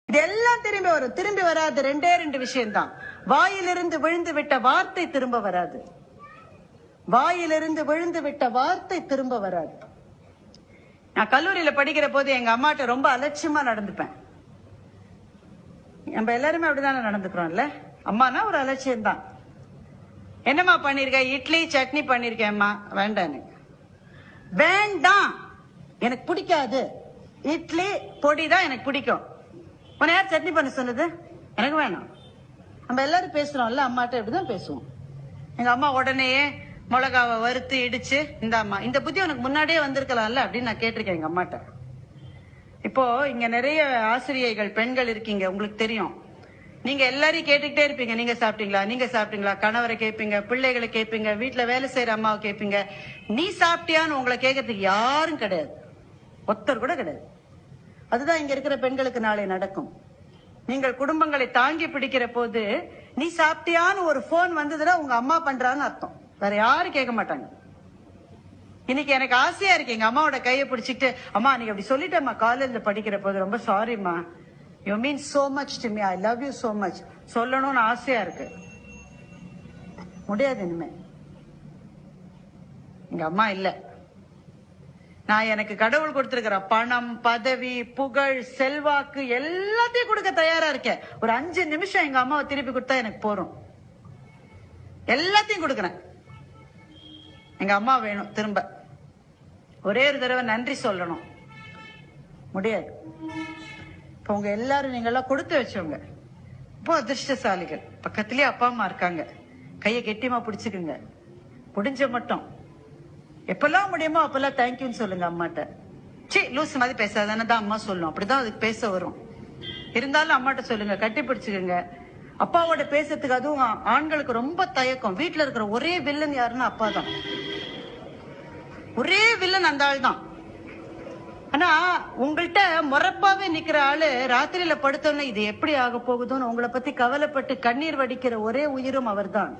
இதெல்லாம் திரும்பி வரும். திரும்பி வராது ரெண்டே ரெண்டு விஷயம்தான். வாயிலிருந்து விழுந்து விட்ட வார்த்தை திரும்ப வராது. வாயிலிருந்து விழுந்து விட்ட வார்த்தை திரும்ப வராது. நான் கல்லூரியில படிக்கிற போது எங்க அம்மாட்ட ரொம்ப அலட்சியமா நடந்துப்பேன். நம்ம எல்லாருமே அப்படிதானே நடந்துக்கிறோம்ல. அம்மானா ஒரு அலட்சியம் தான். என்னம்மா பண்ணிருக்க? இட்லி சட்னி பண்ணிருக்கேம்மா. வேண்டாம், எனக்கு வேண்டாம், எனக்கு பிடிக்காது. இட்லி பொடி தான் எனக்கு பிடிக்கும். உன்னை யார் சட்னி பண்ண சொன்னது? எனக்கு வேணாம். நம்ம எல்லாரும் பேசுறோம்ல, அம்மாட்ட இப்படிதான் பேசுவோம். எங்க அம்மா உடனேயே மிளகாவை வறுத்து இடிச்சு, இந்த அம்மா இந்த புத்தி உனக்கு முன்னாடியே வந்திருக்கலாம்ல அப்படின்னு நான் கேட்டிருக்கேன் எங்க அம்மாட்ட. இப்போ இங்க நிறைய ஆசிரியைகள் பெண்கள் இருக்கீங்க, உங்களுக்கு தெரியும். நீங்க எல்லாரையும் கேட்டுக்கிட்டே இருப்பீங்க. நீங்க சாப்பிட்டீங்களா, நீங்க சாப்பிட்டீங்களா, கணவரை கேட்பீங்க, பிள்ளைகளை கேட்பீங்க, வீட்டுல வேலை செய்யற அம்மாவை கேட்பீங்க. நீ சாப்பிட்டியான்னு உங்களை கேட்கறதுக்கு யாரும் கிடையாது, ஒருத்தர் கூட கிடையாது. அதுதான் இங்க இருக்கிற பெண்களுக்கு நாளை நடக்கும். நீங்கள் குடும்பங்களை தாங்கி பிடிக்கிற போது நீ சாப்பிட்டியான்னு ஒரு போன் வந்ததுன்னா உங்க அம்மா பண்றான்னு அர்த்தம். வேற யாரும் கேட்க மாட்டாங்க. இன்னைக்கு எனக்கு ஆசையா இருக்கு எங்க அம்மாவோட கையை பிடிச்சிட்டு, அம்மா நீங்க அப்படி சொல்லிட்டேம்மா காலேஜ்ல படிக்கிற போது, ரொம்ப சாரிம்மா, you mean so much to me, I love you so much சொல்லணும்னு ஆசையா இருக்கு. முடியாது இனிமே. எங்க அம்மா இல்ல. நான் எனக்கு கடவுள் கொடுத்திருக்கிற பணம், பதவி, புகழ், செல்வாக்கு எல்லாத்தையும் கொடுக்க தயாரா இருக்கேன். ஒரு 5 நிமிஷம் எங்க அம்மாவை திருப்பி கொடுத்தா எனக்கு போறோம். எல்லாத்தையும் கொடுக்கறேன். எங்க அம்மா வேணும் திரும்ப. ஒரே ஒரு தடவை நன்றி சொல்லணும். முடியாது. இப்ப உங்க எல்லாரும் நீங்க எல்லாம் கொடுத்து வச்சவங்க, இப்போ அதிர்ஷ்டசாலிகள். பக்கத்திலேயே அப்பா அம்மா இருக்காங்க. கையை கெட்டியமா பிடிச்சுக்குங்க. முடிஞ்ச மட்டும் எப்பெல்லாம் முடியுமோ அப்பெல்லாம் தேங்க்யூன்னு சொல்லுங்க அம்மாட்ட. சி லூஸ் மாதிரி பேசாதானே தான் அம்மா சொல்லும். அப்படிதான் அதுக்கு பேச வரும். இருந்தாலும் அம்மாட்ட சொல்லுங்க, கட்டி பிடிச்சுக்குங்க. அப்பாவோட பேசுறதுக்கு, அதுவும் ஆண்களுக்கு ரொம்ப தயக்கம். வீட்டுல இருக்கிற ஒரே வில்லன் யாருன்னா அப்பா தான். ஒரே வில்லன் அந்த ஆள் தான். ஆனா உங்கள்கிட்ட முறப்பாவே நிக்கிற ஆளு ராத்திரியில படுத்தோன்னு இது எப்படி ஆக போகுதுன்னு உங்களை பத்தி கவலைப்பட்டு கண்ணீர் வடிக்கிற ஒரே உயிரும் அவர் தான்.